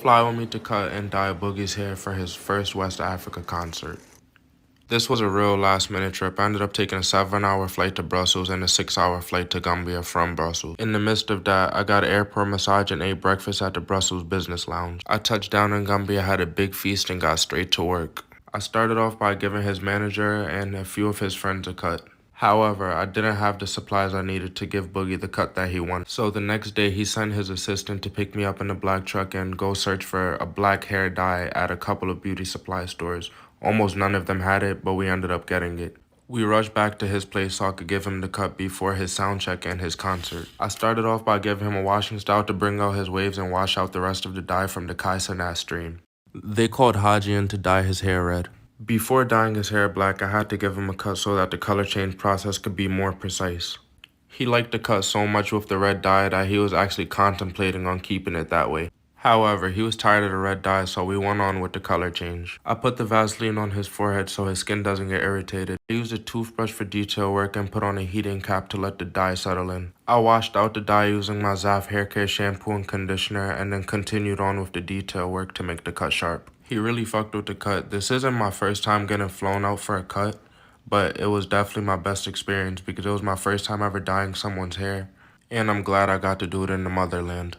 fly with me to cut and dye Boogie's hair for his first West Africa concert. This was a real last-minute trip. I ended up taking a 7-hour flight to Brussels and a 6-hour flight to Gambia from Brussels. In the midst of that, I got an airport massage and ate breakfast at the Brussels Business Lounge. I touched down in Gambia, had a big feast, and got straight to work. I started off by giving his manager and a few of his friends a cut. However, I didn't have the supplies I needed to give Boogie the cut that he wanted. So the next day, he sent his assistant to pick me up in a black truck and go search for a black hair dye at a couple of beauty supply stores. Almost none of them had it, but we ended up getting it. We rushed back to his place so I could give him the cut before his sound check and his concert. I started off by giving him a washing style to bring out his waves and wash out the rest of the dye from the Kaisanat stream. They called Haji in to dye his hair red. Before dyeing his hair black, I had to give him a cut so that the color change process could be more precise. He liked the cut so much with the red dye that he was actually contemplating on keeping it that way. However, he was tired of the red dye, so we went on with the color change. I put the Vaseline on his forehead so his skin doesn't get irritated. I used a toothbrush for detail work and put on a heating cap to let the dye settle in. I washed out the dye using my Xaff hair care shampoo and conditioner and then continued on with the detail work to make the cut sharp. He really fucked with the cut. This isn't my first time getting flown out for a cut, but it was definitely my best experience because it was my first time ever dyeing someone's hair, and I'm glad I got to do it in the motherland.